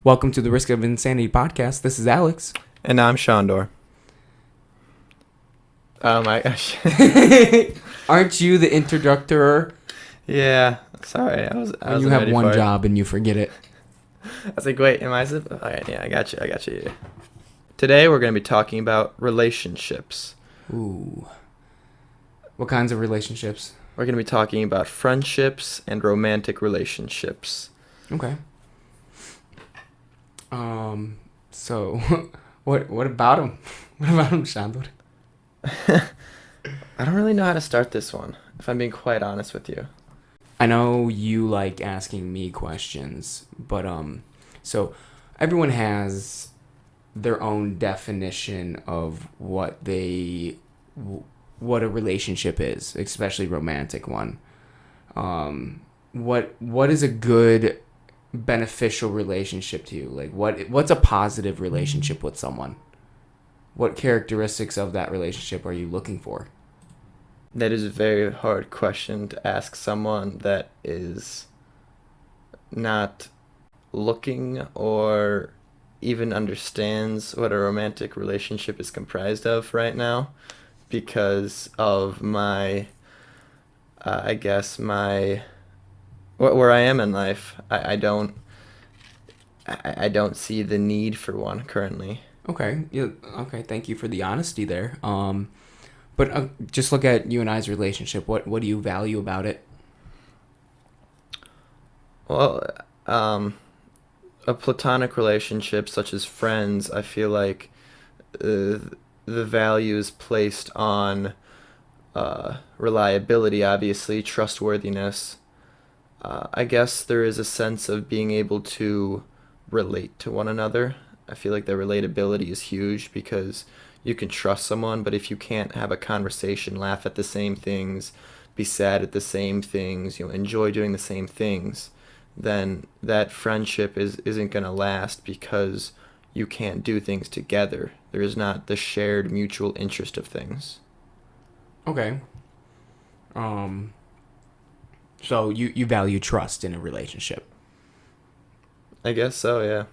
Welcome to the Risk of Insanity podcast. This is Alex. And I'm Shandor. Oh my gosh. Aren't you the introductor? Yeah, sorry. I was You have one job and you forget it. I was like, wait, am I? Okay, yeah, I got you. Yeah. Today we're going to be talking about relationships. Ooh. What kinds of relationships? We're going to be talking about friendships and romantic relationships. Okay. So, what about him? What about him, Shandor? I don't really know how to start this one, if I'm being quite honest with you. I know you like asking me questions, but so everyone has their own definition of what a relationship is, especially romantic one. What is a good beneficial relationship to you? Like what's a positive relationship with someone? What characteristics of that relationship are you looking for? That is a very hard question to ask someone that is not looking or even understands what a romantic relationship is comprised of right now, because of my where I am in life. I don't see the need for one currently. Okay. Yeah. Okay. Thank you for the honesty there. But just look at you and I's relationship. What do you value about it? Well, a platonic relationship such as friends, I feel like the value is placed on reliability, obviously, trustworthiness. I guess there is a sense of being able to relate to one another. I feel like the relatability is huge because you can trust someone, but if you can't have a conversation, laugh at the same things, be sad at the same things, enjoy doing the same things, then that friendship isn't going to last because you can't do things together. There is not the shared mutual interest of things. Okay. So you value trust in a relationship. I guess so, yeah.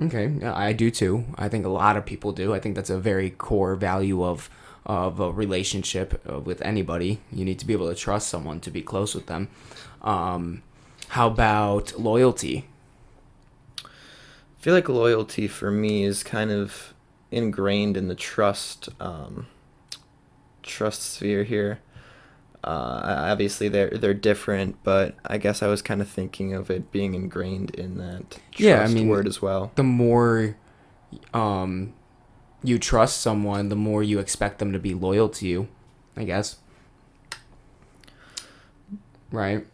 Okay, yeah, I do too. I think a lot of people do. I think that's a very core value of a relationship with anybody. You need to be able to trust someone to be close with them. How about loyalty? I feel like loyalty for me is kind of ingrained in the trust sphere here. Obviously, they're different, but I guess I was kind of thinking of it being ingrained in that trust word as well. The more you trust someone, the more you expect them to be loyal to you, I guess. Right?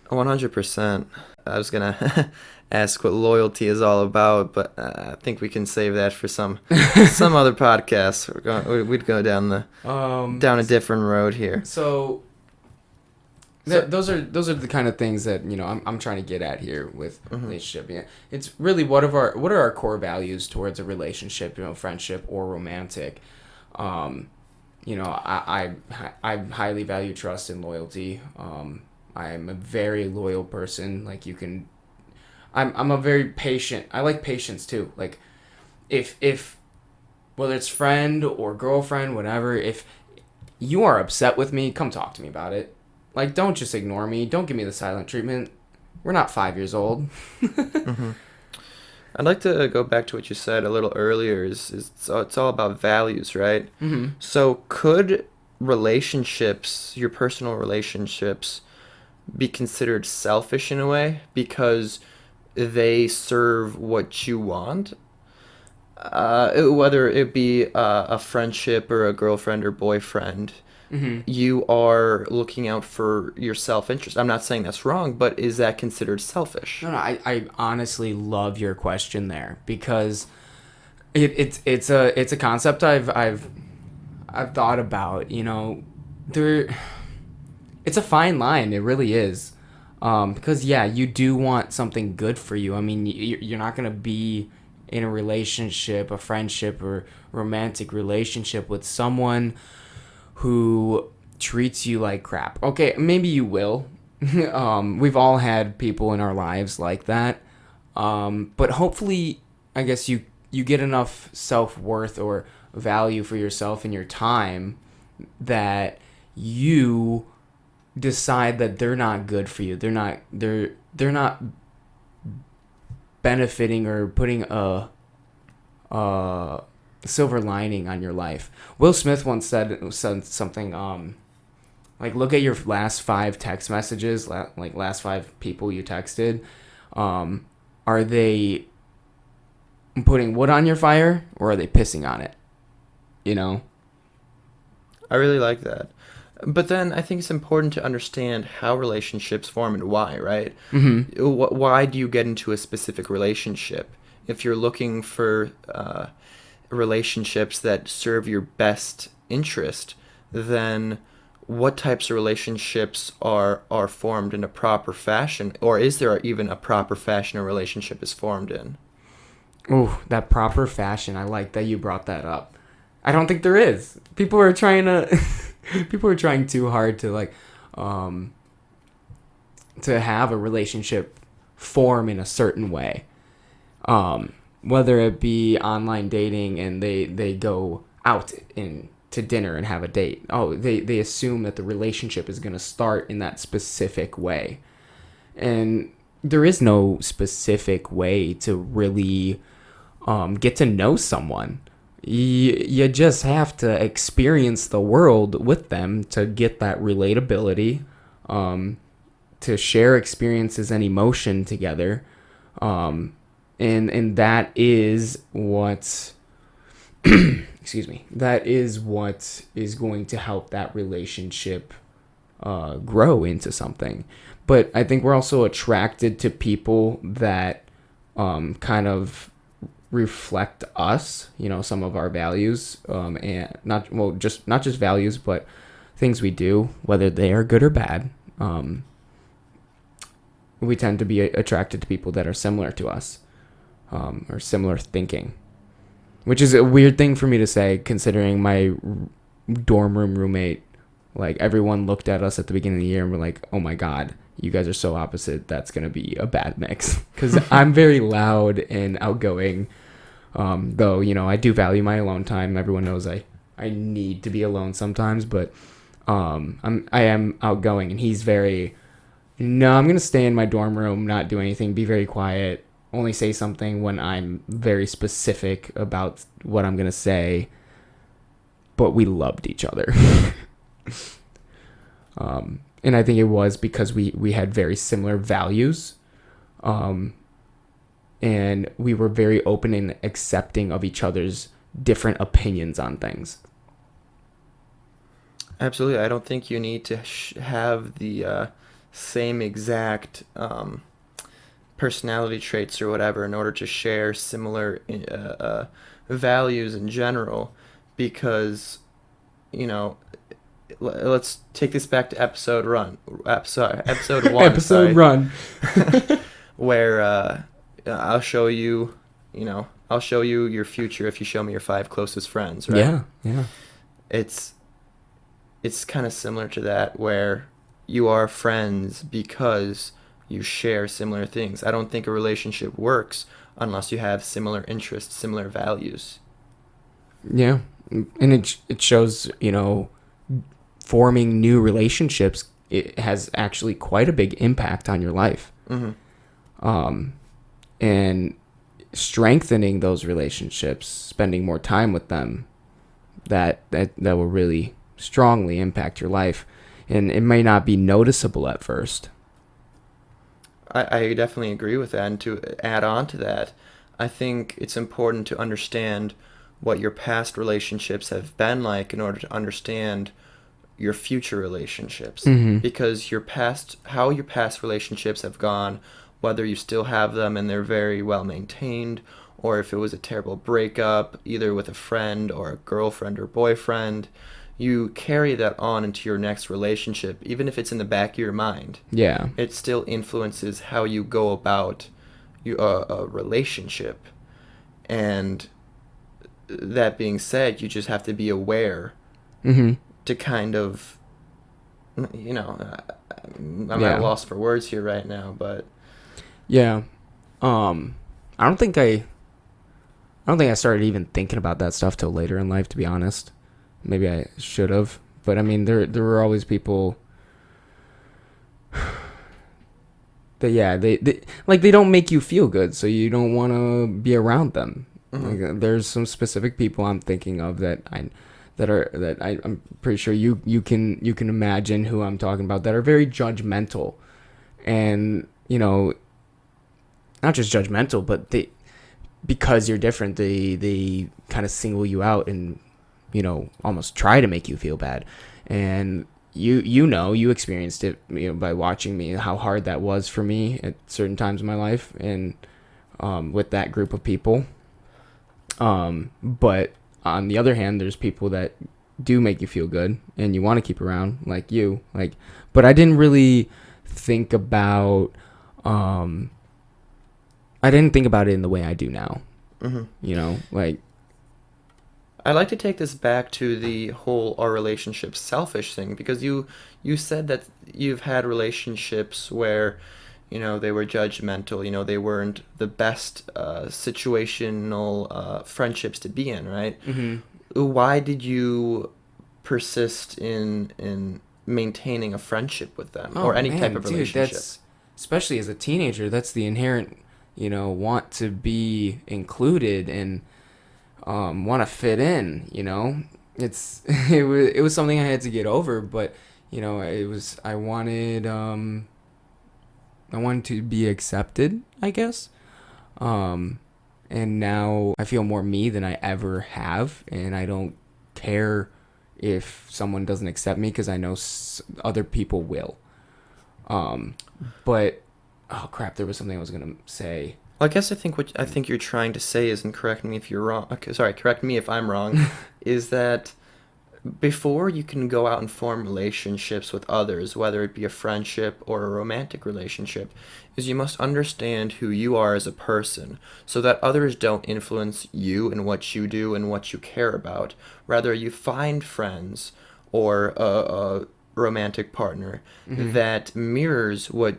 100%. I was going to ask what loyalty is all about, but I think we can save that for some other podcast. We'd go down a different road here. So those are the kind of things that I'm trying to get at here with relationship. Yeah, it's really what are our core values towards a relationship, friendship or romantic. I highly value trust and loyalty. I'm a very loyal person. Like I'm a very patient. I like patience too. Like if whether it's friend or girlfriend, whatever, if you are upset with me, come talk to me about it. Like, don't just ignore me. Don't give me the silent treatment. We're not 5 years old. I'd like to go back to what you said a little earlier. It's all about values, right? Mm-hmm. So could relationships, your personal relationships, be considered selfish in a way because they serve what you want? Whether it be a friendship or a girlfriend or boyfriend, you are looking out for your self-interest. I'm not saying that's wrong, but is that considered selfish? No, I honestly love your question there because it's a concept I've thought about. It's a fine line. It really is. Because you do want something good for you. I mean, you're not gonna be in a relationship, a friendship or romantic relationship with someone who treats you like crap. Okay, maybe you will. We've all had people in our lives like that. But hopefully, I guess you get enough self-worth or value for yourself and your time that you decide that they're not good for you. They're not benefiting or putting a silver lining on your life. Will Smith once said something like, look at your last 5 text messages, like last 5 people you texted. Are they putting wood on your fire, or are they pissing on it? You know? I really like that. But then I think it's important to understand how relationships form and why, right? Mm-hmm. Why do you get into a specific relationship? If you're looking for relationships that serve your best interest, then what types of relationships are formed in a proper fashion, or is there even a proper fashion a relationship is formed in? Ooh, that proper fashion. I like that you brought that up. I don't think there is. People are trying to people are trying too hard to um to have a relationship form in a certain way. Whether it be online dating and they go out to dinner and have a date. Oh, they assume that the relationship is going to start in that specific way. And there is no specific way to really get to know someone. You just have to experience the world with them to get that relatability, to share experiences and emotion together. And that is what excuse me, that is what is going to help that relationship grow into something. But I think we're also attracted to people that kind of reflect us, some of our values, and not just values, but things we do, whether they are good or bad. We tend to be attracted to people that are similar to us, or similar thinking, which is a weird thing for me to say, considering my dorm room roommate, like, everyone looked at us at the beginning of the year and were like, oh my God, you guys are so opposite. That's going to be a bad mix. Because I'm very loud and outgoing. Though, I do value my alone time. Everyone knows I need to be alone sometimes, but I am outgoing, and he's very, no, I'm going to stay in my dorm room, not do anything, be very quiet, only say something when I'm very specific about what I'm going to say. But we loved each other. And I think it was because we had very similar values. And we were very open and accepting of each other's different opinions on things. Absolutely. I don't think you need to have the same exact personality traits or whatever in order to share similar values in general, because, you know, let's take this back to episode one, Episode sorry, run. where I'll show you, I'll show you your future if you show me your 5 closest friends, right? Yeah, yeah. It's kind of similar to that, where you are friends because you share similar things. I don't think a relationship works unless you have similar interests, similar values. Yeah. And it shows, forming new relationships, it has actually quite a big impact on your life. Mm-hmm. And strengthening those relationships, spending more time with them, that will really strongly impact your life. And it may not be noticeable at first. I definitely agree with that. And to add on to that, I think it's important to understand what your past relationships have been like in order to understand your future relationships. Mm-hmm. Because how your past relationships have gone, whether you still have them and they're very well maintained, or if it was a terrible breakup, either with a friend or a girlfriend or boyfriend, you carry that on into your next relationship, even if it's in the back of your mind. Yeah. It still influences how you go about a relationship. And that being said, you just have to be aware Mm-hmm. to kind of, I'm Yeah. at a loss for words here right now, but Yeah. Um, I don't think I started even thinking about that stuff till later in life, to be honest. Maybe I should have, but I mean, there were always people that, yeah, they like, they don't make you feel good, so you don't want to be around them. Hmm. Like, there's some specific people I'm thinking of I'm pretty sure you can imagine who I'm talking about, that are very judgmental, and not just judgmental, but they, because you're different, they kind of single you out and almost try to make you feel bad. And you experienced it, by watching me, how hard that was for me at certain times in my life, and with that group of people. But on the other hand, there's people that do make you feel good and you want to keep around, like you, like. But think about um I didn't think about it in the way I do now. Hmm. Like, I'd like to take this back to the whole our relationship selfish thing, because you said that you've had relationships where they were judgmental, they weren't the best situational friendships to be in, right? hmm Why did you persist in maintaining a friendship with them, or oh any type man, of dude, relationship? that's, especially as a teenager, that's the inherent, want to be included and want to fit in. It's it was something I had to get over, but it was, I wanted to be accepted, I guess. Um, and now I feel more me than I ever have, and I don't care if someone doesn't accept me, because I know other people will. Um, but oh crap, there was something I was gonna say. Well, I guess I think you're trying to say is, and correct me if you're wrong. Okay, sorry, correct me if I'm wrong. Is that before you can go out and form relationships with others, whether it be a friendship or a romantic relationship, is you must understand who you are as a person, so that others don't influence you and what you do and what you care about. Rather, you find friends or a romantic partner hmm that mirrors what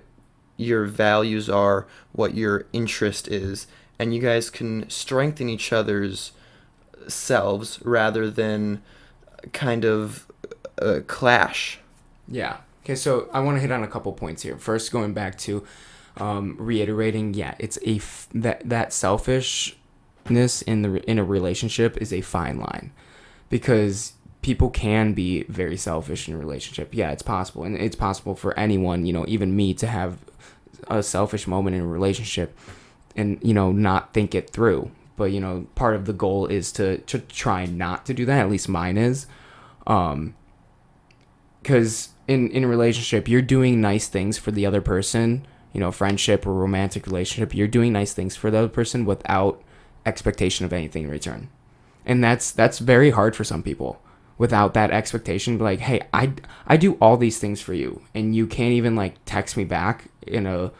your values are, what your interest is, and you guys can strengthen each other's selves rather than kind of clash. Yeah. Okay, so I want to hit on a couple points here. First, going back to reiterating, yeah, it's that selfishness in a relationship is a fine line, because people can be very selfish in a relationship. Yeah, it's possible, and it's possible for anyone, even me, to have a selfish moment in a relationship and not think it through. But part of the goal is to try not to do that. At least mine is. Because in a relationship, you're doing nice things for the other person. Friendship or romantic relationship, you're doing nice things for the other person without expectation of anything in return. And that's very hard for some people, without that expectation. Like, hey, I do all these things for you, and you can't even like text me back in a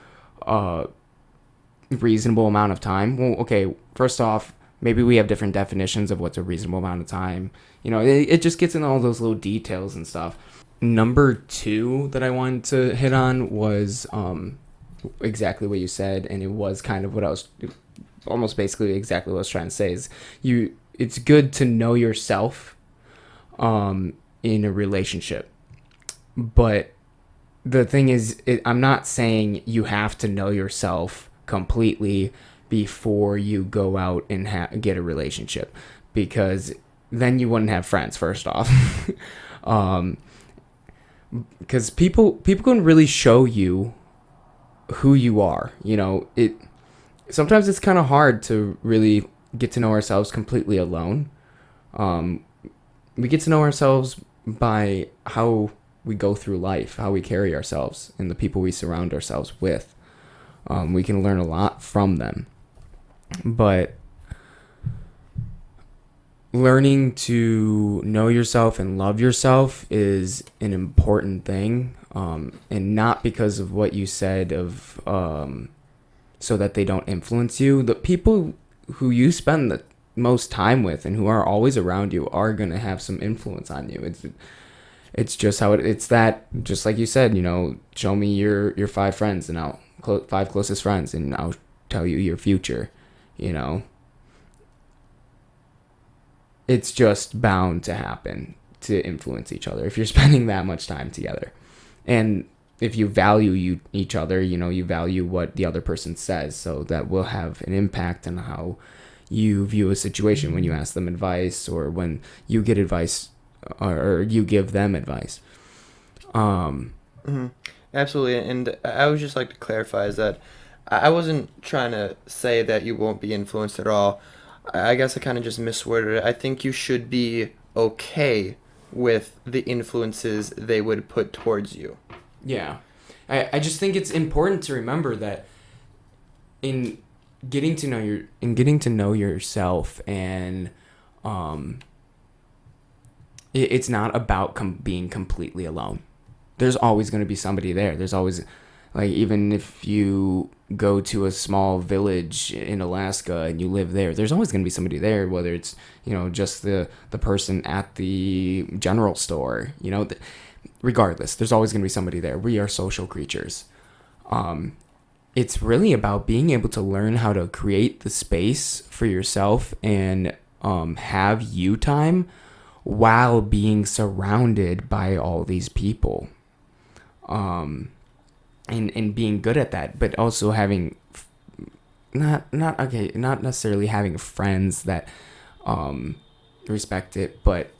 reasonable amount of time. Well, okay, first off, maybe we have different definitions of what's a reasonable amount of time. It just gets into all those little details and stuff. Number two that I wanted to hit on was exactly what you said, and it was kind of what I was, almost basically exactly what I was trying to say, is it's good to know yourself in a relationship. But the thing is, I'm not saying you have to know yourself completely before you go out and get a relationship, because then you wouldn't have friends, first off. um, because people can really show you who you are. It sometimes it's kind of hard to really get to know ourselves completely alone. Um, we get to know ourselves by how we go through life, how we carry ourselves, and the people we surround ourselves with. We can learn a lot from them, but learning to know yourself and love yourself is an important thing, and not because of what you said of so that they don't influence you. The people who you spend the most time with and who are always around you are going to have some influence on you. It's just how it's that, just like you said, show me your five friends, and five closest friends, and I'll tell you your future, you know. It's just bound to happen to influence each other if you're spending that much time together. And if you value each other, you know, you value what the other person says, so that will have an impact on how you view a situation when you ask them advice, or when you get advice, or you give them advice. Hmm. Absolutely. And I would just like to clarify is that I wasn't trying to say that you won't be influenced at all. I guess I kind of just misworded it. I think you should be okay with the influences they would put towards you. Yeah. I just think it's important to remember that in getting to know yourself, and um it's not about being completely alone. There's always going to be somebody there. There's always, like, even if you go to a small village in Alaska and you live there, there's always going to be somebody there, whether it's, you know, just the person at the general store, you know, regardless, there's always going to be somebody there. We are social creatures. It's really about being able to learn how to create the space for yourself, and have you time while being surrounded by all these people. And being good at that, but also having not necessarily having friends that respect it, but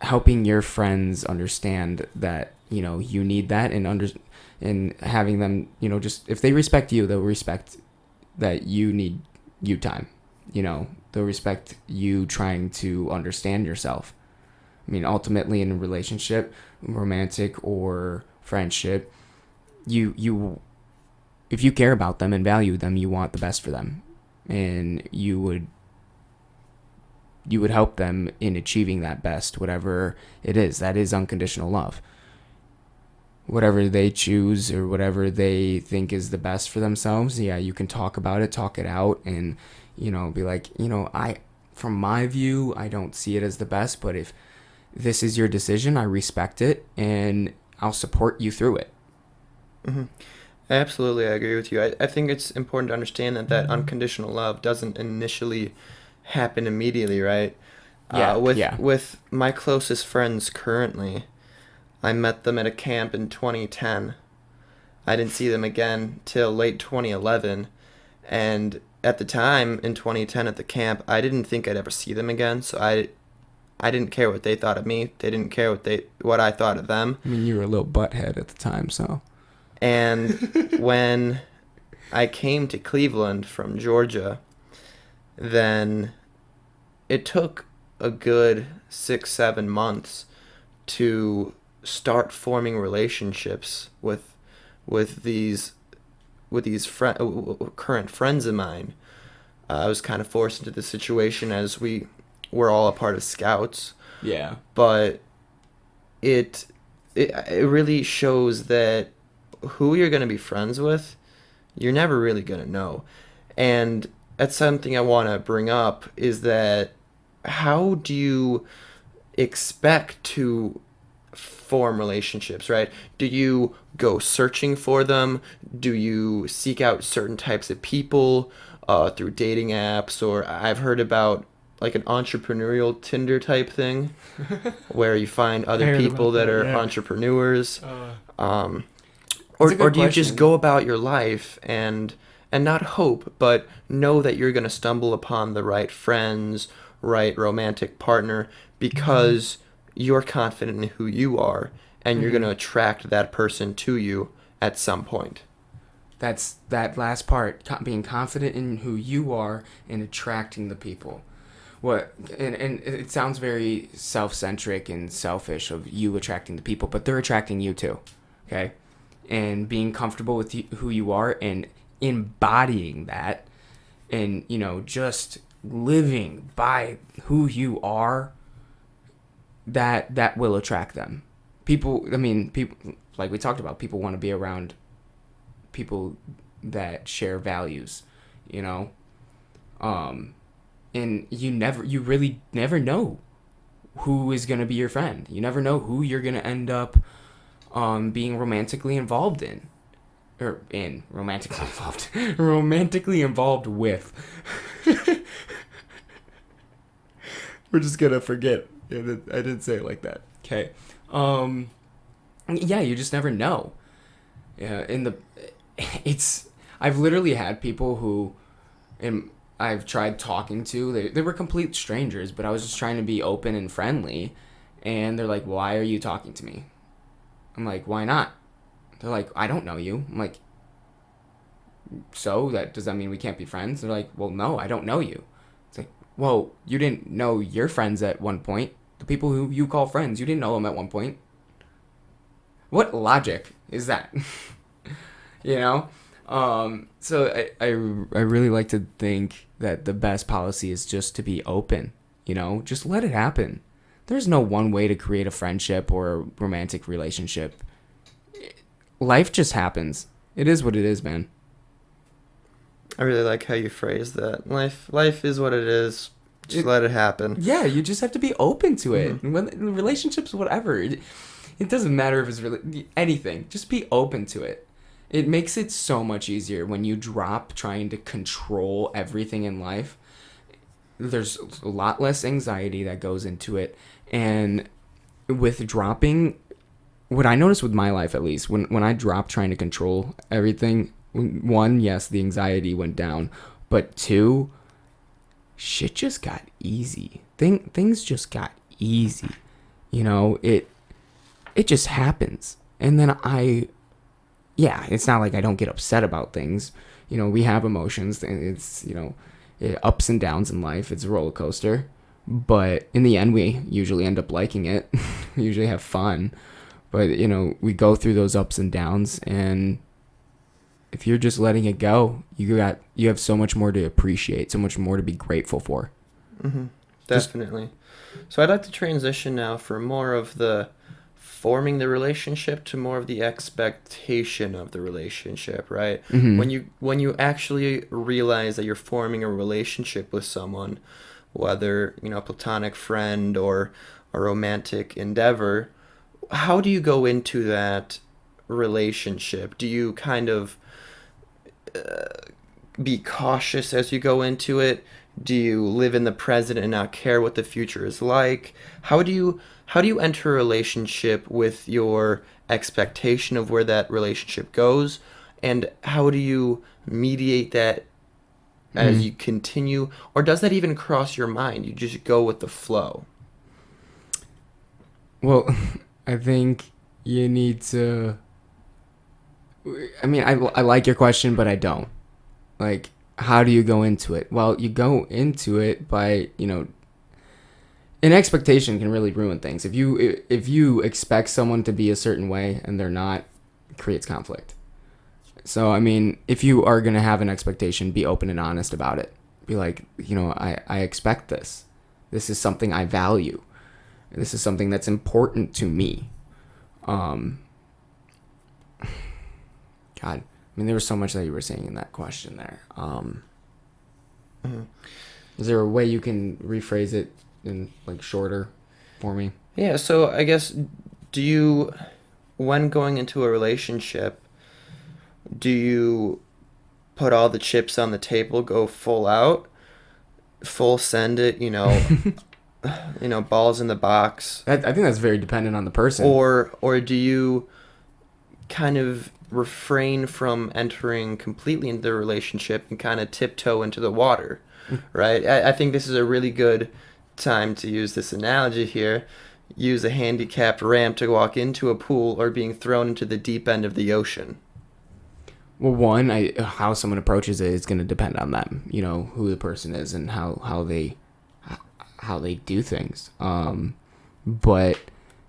helping your friends understand that, you know, you need that, and having them, you know, just if they respect you, they'll respect that you need you time. You know, they'll respect you trying to understand yourself. I mean, ultimately, in a relationship, romantic or friendship, you if you care about them and value them, you want the best for them, and you would help them in achieving that best, whatever it is. That is unconditional love. Whatever they choose or whatever they think is the best for themselves, yeah, you can talk about it, talk it out, and, you know, be like, you know, from my view, I don't see it as the best, but if this is your decision, I respect it, and I'll support you through it. Hmm. Absolutely, I agree with you. I think it's important to understand that unconditional love doesn't initially happen immediately, right? Yeah, With yeah. my closest friends currently, I met them at a camp in 2010. I didn't see them again till late 2011, and at the time in 2010 at the camp, I didn't think I'd ever see them again. So I didn't care what they thought of me. They didn't care what I thought of them. I mean, you were a little butthead at the time, so. And when I came to Cleveland from Georgia, then it took a good 6, 7 months to start forming relationships with these current friends of mine. I was kind of forced into the situation as we were all a part of Scouts, Yeah. but it it really shows that who you're going to be friends with, you're never really going to know. And that's something I want to bring up is that how do you expect to form relationships, right? Do you go searching for them? Do you seek out certain types of people through dating apps? Or I've heard about like an entrepreneurial Tinder type thing where you find I other heard people about that that, are yeah. entrepreneurs. Um, That's a or good do you just question. go about your life and not hope, but know that you're going to stumble upon the right friends, right romantic partner because you're confident in who you are and you're going Mm-hmm. to attract that person to you at some point. That's that last part, being confident in who you are and attracting the people. What and it sounds very self-centric and selfish of you attracting the people, but they're attracting you too. Okay? And being comfortable with who you are and embodying that, and, you know, just living by who you are, that will attract them. People, I mean, people, like we talked about, people want to be around people that share values, you know. And you really never know who is going to be your friend. You never know who you're going to end up being romantically involved in. or in romantically involved, romantically involved with. We're just gonna forget. I didn't say it like that. Okay. Yeah, you just never know. Yeah, it's. I've literally had people who, and I've tried talking to. They were complete strangers, but I was just trying to be open and friendly, and they're like, "Why are you talking to me?" I'm like, "Why not?" They're like, "I don't know you." I'm like, "So does that mean we can't be friends?" They're like, "Well, no, I don't know you." It's like, "Well, you didn't know your friends at one point. The people who you call friends, you didn't know them at one point. What logic is that?" you know? So I really like to think that the best policy is just to be open, just let it happen. There's no one way to create a friendship or a romantic relationship. Life just happens. It is what it is, man. I really like how you phrase that. Life is what it is. Just let it happen. Yeah, you just have to be open to it. Mm-hmm. When relationships, whatever, it doesn't matter if it's anything. Just be open to it. It makes it so much easier when you drop trying to control everything in life. There's a lot less anxiety that goes into it. And with dropping, what I noticed with my life, at least, when I dropped trying to control everything, one, yes, the anxiety went down. But two, shit just got easy. Things just got easy. It just happens. And then it's not like I don't get upset about things. We have emotions, and it's, ups and downs in life. It's a roller coaster. But in the end, we usually end up liking it. We usually have fun. But, we go through those ups and downs, and if you're just letting it go, you have so much more to appreciate, so much more to be grateful for. Mm-hmm. Definitely. So I'd like to transition now for more of the forming the relationship to more of the expectation of the relationship, right? Mm-hmm. When you actually realize that you're forming a relationship with someone, whether, a platonic friend or a romantic endeavor, how do you go into that relationship? Do you kind of be cautious as you go into it? Do you live in the present and not care what the future is like? How do you enter a relationship with your expectation of where that relationship goes, and how do you mediate that as you continue, or does that even cross your mind? You just go with the flow. Well, I think you need to. I mean, I like your question, but I don't. Like, how do you go into it? Well, you go into it by, an expectation can really ruin things. If you expect someone to be a certain way and they're not, it creates conflict. So, I mean, if you are going to have an expectation, be open and honest about it. Be like, I expect this. This is something I value. This is something that's important to me. God, I mean, there was so much that you were saying in that question there. Mm-hmm. Is there a way you can rephrase it in shorter for me? Yeah, so I guess, when going into a relationship, do you put all the chips on the table, go full out, full send it, balls in the box? I think that's very dependent on the person. Or do you kind of refrain from entering completely into the relationship and kind of tiptoe into the water, right? I think this is a really good time to use this analogy here. Use a handicapped ramp to walk into a pool or being thrown into the deep end of the ocean. Well, one, how someone approaches it is going to depend on them. Who the person is and how they do things. But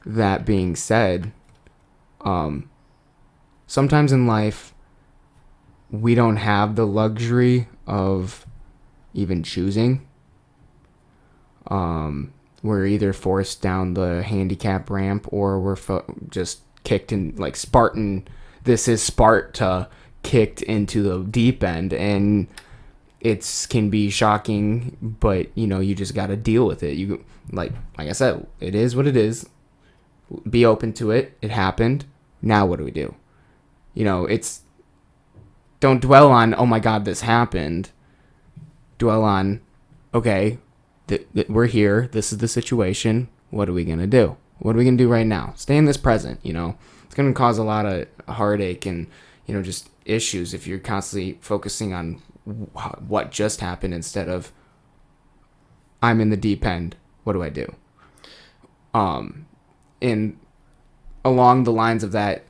that being said, sometimes in life, we don't have the luxury of even choosing. We're either forced down the handicap ramp or we're just kicked in, like Spartan. This is Sparta, kicked into the deep end, and it can be shocking, but you just got to deal with it. You like I said, it is what it is. Be open to it. It happened. Now what do we do? It's don't dwell on, oh my God, this happened. Dwell on, okay, we're here. This is the situation. What are we going to do? What are we going to do right now? Stay in this present, you know. It's going to cause a lot of heartache and, you know, just issues if you're constantly focusing on what just happened instead of, I'm in the deep end. What do I do? And along the lines of that,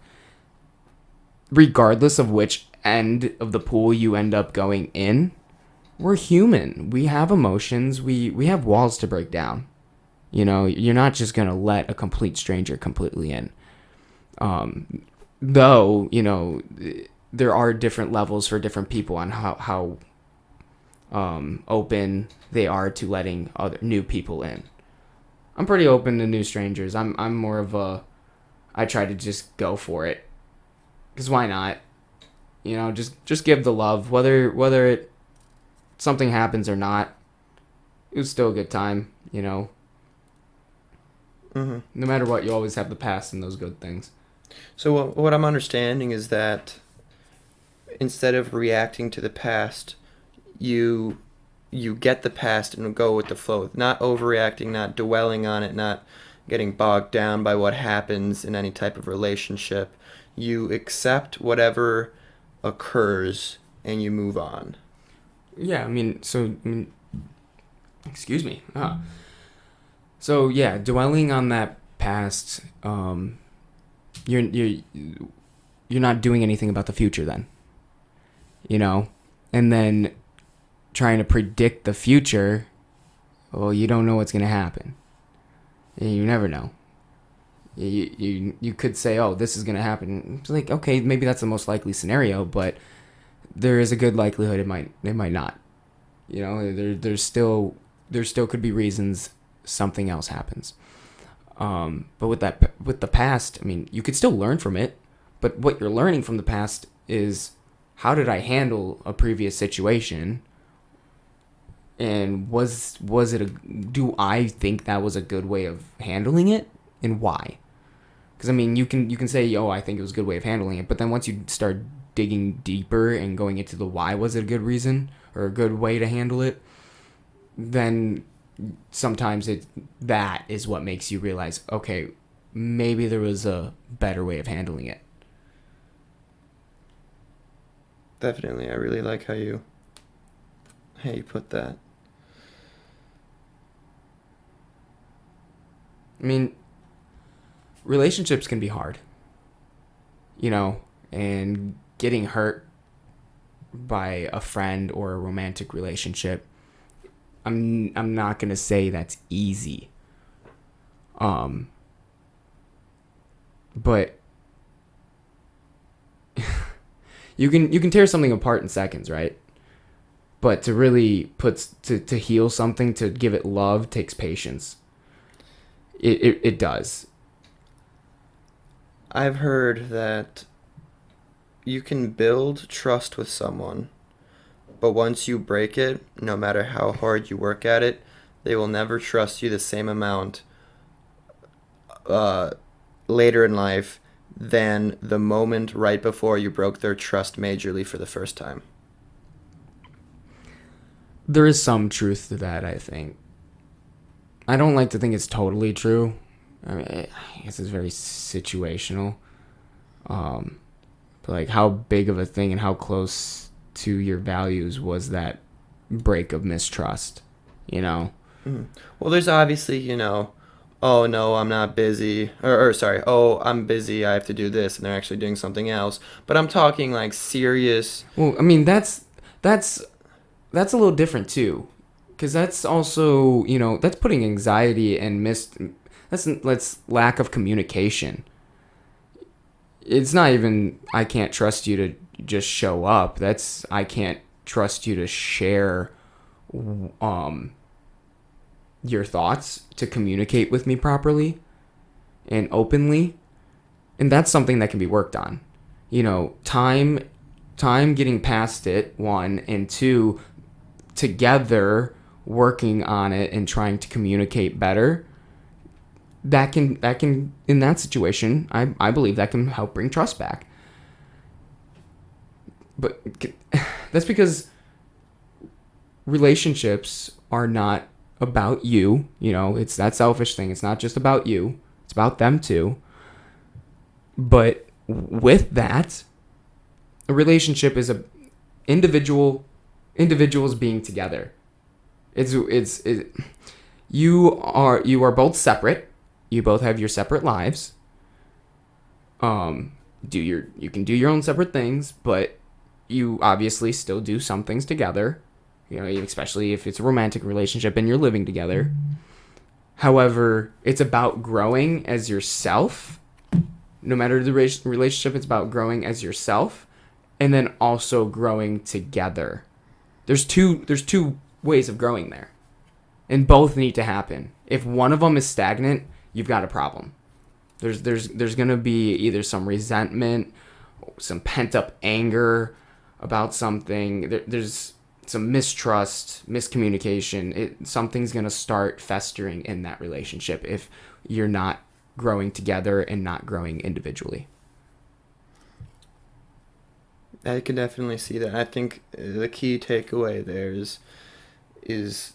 regardless of which end of the pool you end up going in, we're human. We have emotions. We have walls to break down. You know, you're not just going to let a complete stranger completely in. Though, you know, there are different levels for different people on how open they are to letting other new people in. I'm pretty open to new strangers. I'm more of a, I try to just go for it. Because why not? You know, just give the love. Whether it something happens or not, it was still a good time, you know. Mm-hmm. No matter what, you always have the past and those good things. So what I'm understanding is that instead of reacting to the past, you get the past and go with the flow, not overreacting, not dwelling on it, not getting bogged down by what happens in any type of relationship. You accept whatever occurs and you move on. Yeah, excuse me. So yeah, dwelling on that past, you're not doing anything about the future then. You know, and then trying to predict the future, well, you don't know what's going to happen. You never know. You could say, oh, this is going to happen. It's like, okay, maybe that's the most likely scenario, but there is a good likelihood it might not. You know, there still could be reasons something else happens. But with the past, I mean, you could still learn from it, but what you're learning from the past is, how did I handle a previous situation? And do I think that was a good way of handling it, and why? Because I mean, you can say, oh, I think it was a good way of handling it, but then once you start digging deeper and going into the why, was it a good reason or a good way to handle it, then sometimes that is what makes you realize, okay, maybe there was a better way of handling it. Definitely, I really like how you put that. I mean, relationships can be hard, you know, and getting hurt by a friend or a romantic relationship, I'm not gonna say that's easy. But you can tear something apart in seconds, right? But to really to heal something, to give it love, takes patience. It does. I've heard that you can build trust with someone, but once you break it, no matter how hard you work at it, they will never trust you the same amount uh, later in life than the moment right before you broke their trust majorly for the first time. There is some truth to that, I think. I don't like to think it's totally true. I mean, I guess it's very situational. But like, how big of a thing and how close to your values was that break of mistrust? You know? Mhm. Well, there's obviously, oh no, I'm not busy, or sorry, oh, I'm busy, I have to do this, and they're actually doing something else. But I'm talking like serious. Well, I mean, that's a little different too, because that's also, you know, that's putting anxiety and that's lack of communication. It's not even, I can't trust you to just show up. That's, I can't trust you to share your thoughts, to communicate with me properly and openly. And that's something that can be worked on. You know, time getting past it, one, and two, together working on it and trying to communicate better. That can in that situation, I believe that can help bring trust back. But that's because relationships are not about you. You know, it's that selfish thing. It's not just about you. It's about them too. But with that, a relationship is a individuals being together. You are both separate. You both have your separate lives. You can do your own separate things, but you obviously still do some things together. You know, especially if it's a romantic relationship and you're living together. However, it's about growing as yourself. No matter the relationship, it's about growing as yourself, and then also growing together. There's two ways of growing there, and both need to happen. If one of them is stagnant, you've got a problem. There's gonna be either some resentment, some pent up anger about something. There's some mistrust, miscommunication. Something's gonna start festering in that relationship if you're not growing together and not growing individually. I can definitely see that. I think the key takeaway there is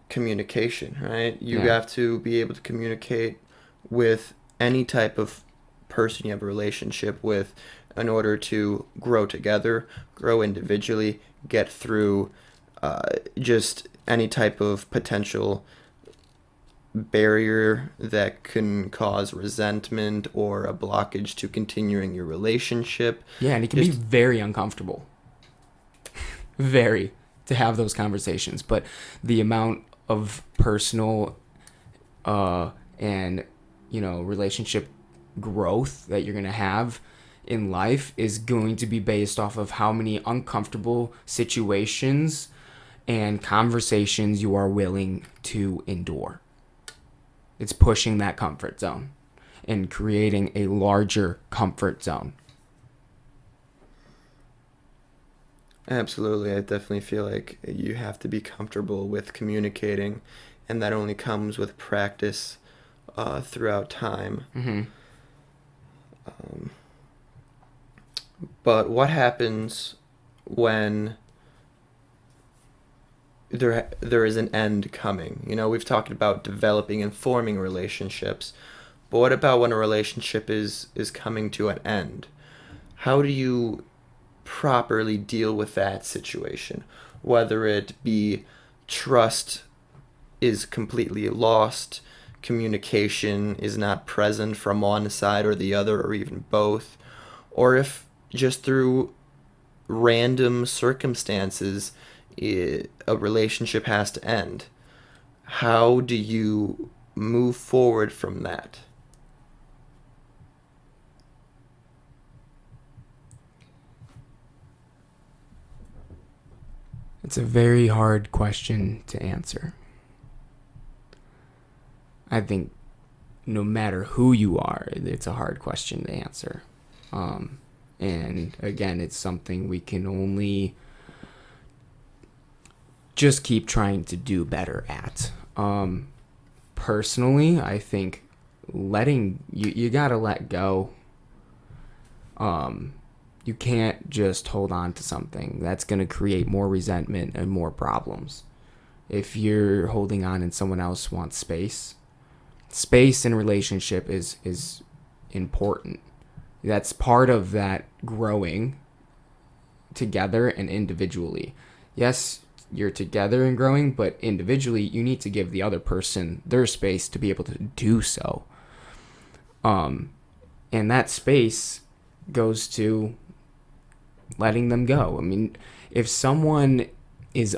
communication, right? You Yeah. have to be able to communicate with any type of person you have a relationship with in order to grow together, grow individually, get through just any type of potential barrier that can cause resentment or a blockage to continuing your relationship. Yeah, and it can be Just very uncomfortable. Very, to have those conversations. But the amount of personal and relationship growth that you're going to have in life is going to be based off of how many uncomfortable situations and conversations you are willing to endure. It's pushing that comfort zone and creating a larger comfort zone. absolutely, I definitely feel like you have to be comfortable with communicating, and that only comes with practice throughout time. Mm-hmm. Um, but what happens when there is an end coming? You know, we've talked about developing and forming relationships, but what about when a relationship is coming to an end? How do you properly deal with that situation? Whether it be trust is completely lost, communication is not present from one side or the other, or even both, or if just through random circumstances a relationship has to end. How do you move forward from that? It's a very hard question to answer. I think no matter who you are, it's a hard question to answer. And again, it's something we can only just keep trying to do better at. Personally, I think you gotta let go. You can't just hold on to something. That's gonna create more resentment and more problems. If you're holding on and someone else wants space in relationship is important. That's part of that growing together and individually. Yes, you're together and growing, but individually you need to give the other person their space to be able to do so. And that space goes to letting them go. I mean, if someone is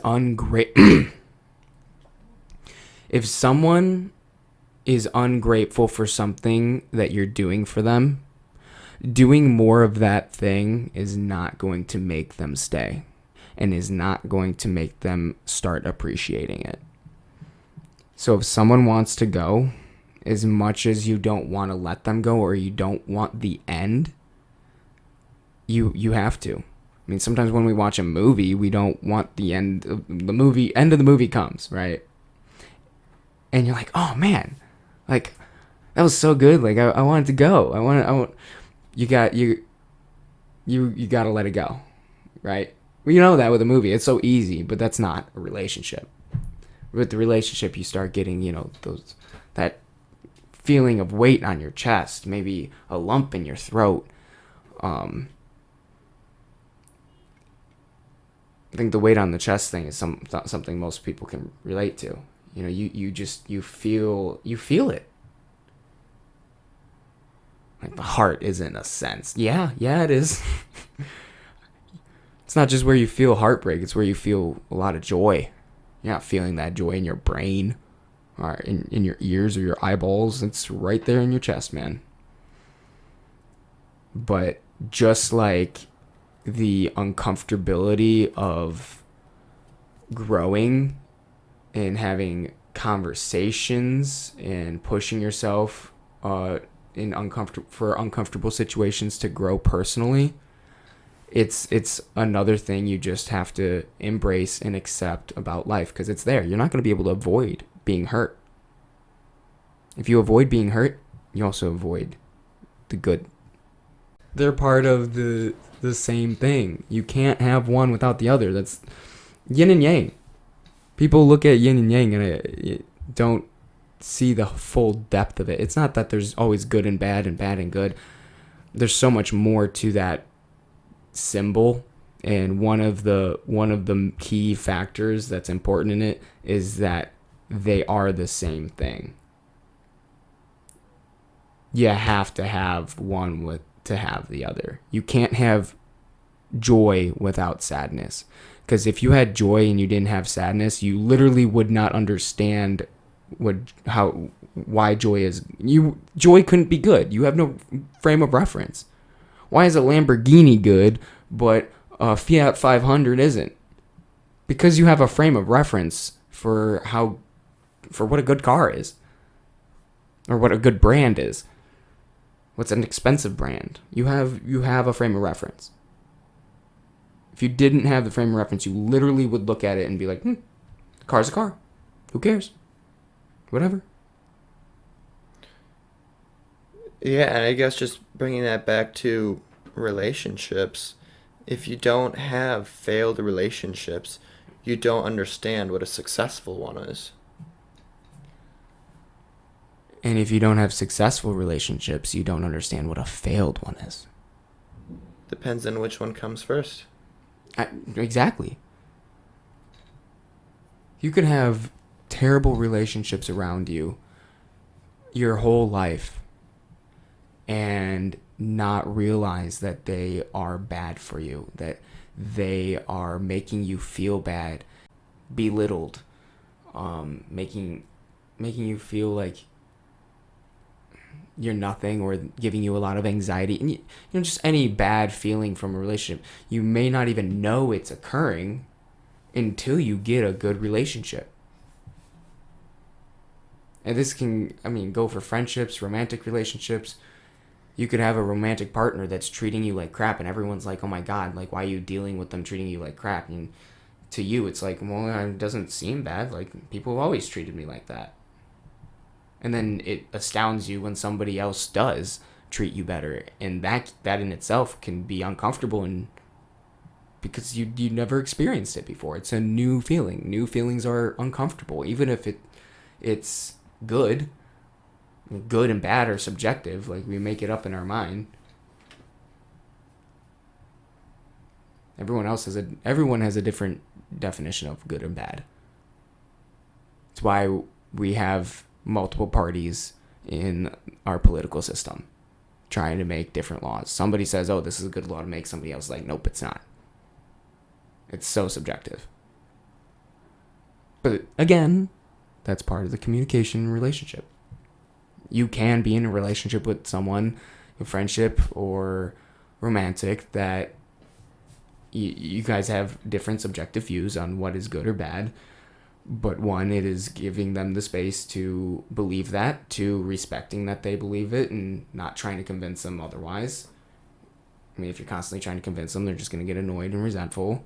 if someone is ungrateful for something that you're doing for them, doing more of that thing is not going to make them stay and is not going to make them start appreciating it. So if someone wants to go, as much as you don't want to let them go or you don't want the end, you have to. I mean, sometimes when we watch a movie, we don't want the end of the movie. End of the movie comes, right? And you're like, oh man, like that was so good. Like I wanted to go. I want. You got to let it go. right? Well, you know that with a movie. It's so easy, but that's not a relationship. With the relationship, you start getting, those that feeling of weight on your chest, maybe a lump in your throat. Um, I think the weight on the chest thing is something most people can relate to. You feel it. Like the heart isn't a sense. Yeah, it is. It's not just where you feel heartbreak, it's where you feel a lot of joy. You're not feeling that joy in your brain or in your ears or your eyeballs. It's right there in your chest, man. But just like the uncomfortability of growing and having conversations and pushing yourself for uncomfortable situations to grow personally, it's another thing you just have to embrace and accept about life, because it's there. You're not going to be able to avoid being hurt. If you avoid being hurt, you also avoid the good. They're part of the same thing. You can't have one without the other. That's yin and yang. People look at yin and yang and don't see the full depth of it. It's not that there's always good and bad and good. There's so much more to that symbol, and one of the key factors that's important in it is that they are the same thing. You have to have one to have the other. You can't have joy without sadness, because if you had joy and you didn't have sadness, you literally would not understand why joy couldn't be good. You have no frame of reference. Why is a Lamborghini good but a Fiat 500 isn't? Because you have a frame of reference for what a good car is, or what a good brand is. What's an expensive brand? You have a frame of reference. If you didn't have the frame of reference, you literally would look at it and be like, car's a car. Who cares? Whatever. Yeah, and I guess just bringing that back to relationships, if you don't have failed relationships, you don't understand what a successful one is. And if you don't have successful relationships, you don't understand what a failed one is. Depends on which one comes first. Exactly. You could have terrible relationships around you your whole life and not realize that they are bad for you, that they are making you feel bad, belittled, making you feel like you're nothing, or giving you a lot of anxiety, and just any bad feeling from a relationship. You may not even know it's occurring until you get a good relationship. And this can, go for friendships, romantic relationships. You could have a romantic partner that's treating you like crap, and everyone's like, oh my God, like, why are you dealing with them treating you like crap? And to you, it's like, well, it doesn't seem bad. Like, people have always treated me like that. And then it astounds you when somebody else does treat you better. And that in itself can be uncomfortable, and because you never experienced it before. It's a new feeling. New feelings are uncomfortable, even if it's good. Good and bad are subjective. Like, we make it up in our mind. Everyone has a different definition of good and bad. It's why we have multiple parties in our political system trying to make different laws. Somebody says, oh, this is a good law to make. Somebody else is like, nope, it's not. It's so subjective. But again, that's part of the communication relationship. You can be in a relationship with someone, a friendship or romantic, that you guys have different subjective views on what is good or bad. But one, it is giving them the space to believe that, to respecting that they believe it, and not trying to convince them otherwise. If you're constantly trying to convince them, they're just going to get annoyed and resentful.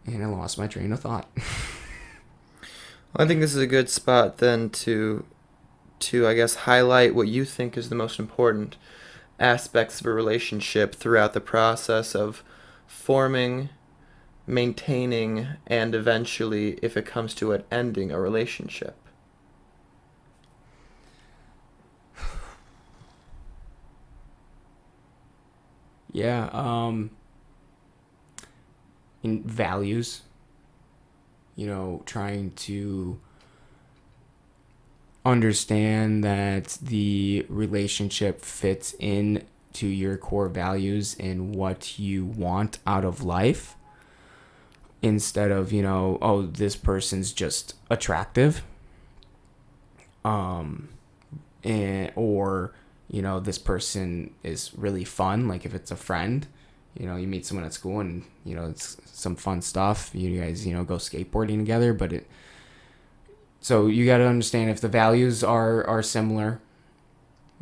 And I lost my train of thought. Well, I think this is a good spot then to I guess highlight what you think is the most important. aspects of a relationship throughout the process of forming, maintaining, and eventually, if it comes to it, ending a relationship? Yeah. In values, trying to understand that the relationship fits in to your core values and what you want out of life, instead of, oh, this person's just attractive, or, this person is really fun. Like if it's a friend, you meet someone at school and, it's some fun stuff. You guys, go skateboarding together, but so you got to understand if the values are similar.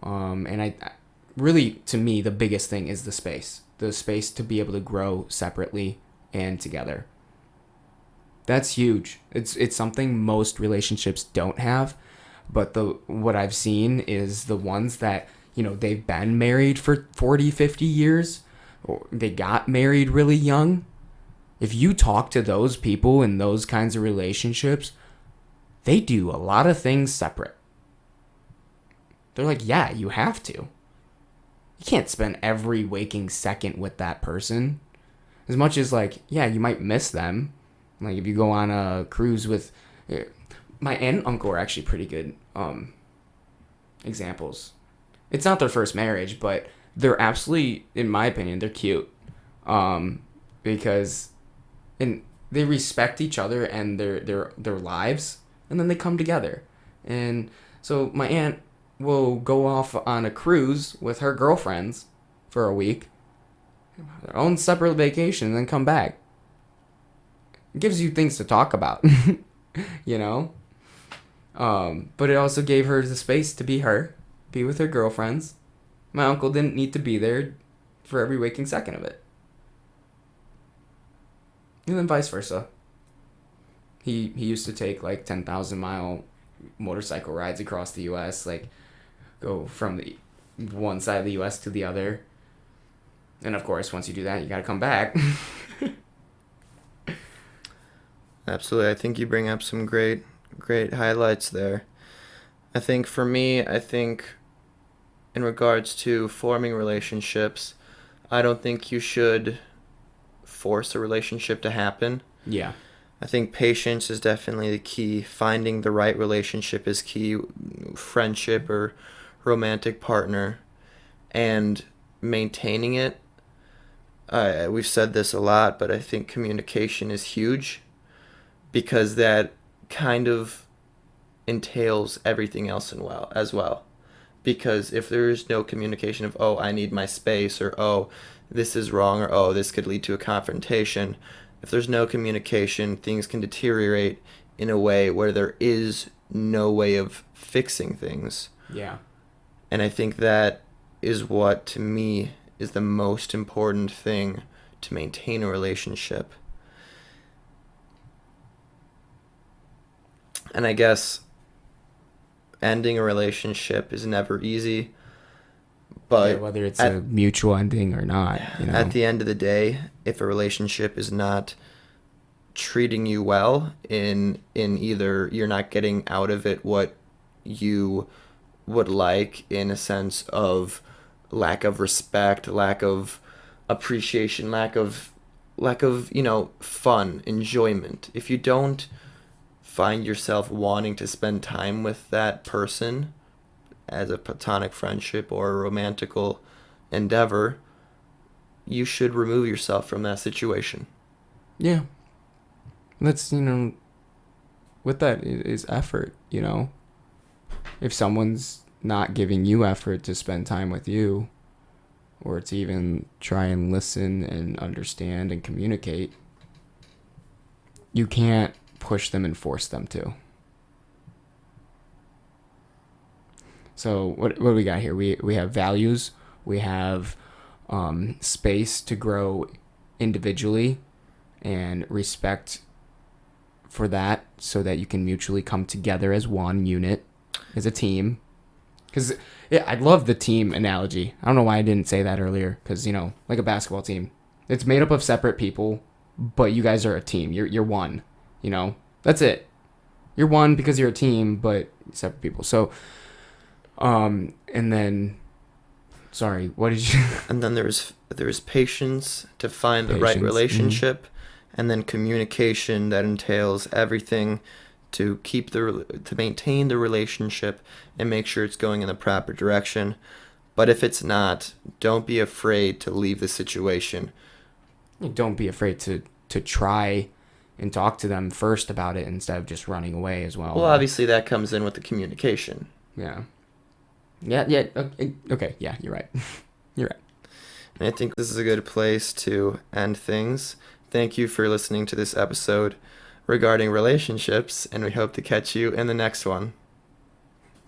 And I really, to me, the biggest thing is the space to be able to grow separately and together. That's huge. It's something most relationships don't have, but what I've seen is the ones that, they've been married for 40, 50 years, or they got married really young. If you talk to those people in those kinds of relationships, they do a lot of things separate. They're like, yeah, you have to. You can't spend every waking second with that person. As much as, like, yeah, you might miss them. Like if you go on a cruise with, my aunt and uncle are actually pretty good examples. It's not their first marriage, but they're absolutely, in my opinion, they're cute, because and they respect each other and their lives, and then they come together. And so my aunt will go off on a cruise with her girlfriends for a week, their own separate vacation, and then come back. It gives you things to talk about, you know? But it also gave her the space to be her, be with her girlfriends. My uncle didn't need to be there for every waking second of it. And then vice versa. He used to take like 10,000-mile motorcycle rides across the U.S., like go from the one side of the U.S. to the other. And of course, once you do that, you gotta come back. Absolutely. I think you bring up some great highlights there. I think for me, in regards to forming relationships, I don't think you should force a relationship to happen. Yeah. I think patience is definitely the key. Finding the right relationship is key, friendship or romantic partner, and maintaining it. We've said this a lot, but I think communication is huge because that kind of entails everything else as well. Because if there is no communication of, oh, I need my space, or oh, this is wrong, or oh, this could lead to a confrontation, if there's no communication, things can deteriorate in a way where there is no way of fixing things. Yeah. And I think that is what, to me, is the most important thing to maintain a relationship. And I guess ending a relationship is never easy, but yeah, whether it's a mutual ending or not, at the end of the day, if a relationship is not treating you well, in either you're not getting out of it what you would like, in a sense of lack of respect, lack of appreciation, lack of fun, enjoyment. If you don't find yourself wanting to spend time with that person as a platonic friendship or a romantical endeavor, you should remove yourself from that situation. Yeah. That's, with that is effort, If someone's not giving you effort to spend time with you, or to even try and listen and understand and communicate, you can't push them and force them to. So what do we got here? We have values. We have space to grow individually, and respect for that, so that you can mutually come together as one unit, as a team. Because yeah, I love the team analogy. I don't know why I didn't say that earlier. Because like a basketball team, it's made up of separate people, but you guys are a team. You're one. That's it. You're one because you're a team, but separate people. So, and then, sorry, what did you? And then there's patience to find the right Patience. relationship, and then communication that entails everything to to maintain the relationship and make sure it's going in the proper direction. But if it's not, don't be afraid to leave the situation. Don't be afraid to try and talk to them first about it instead of just running away as well. Well, obviously that comes in with the communication. Yeah. Yeah. Okay. Yeah, you're right. You're right. And I think this is a good place to end things. Thank you for listening to this episode regarding relationships, and we hope to catch you in the next one.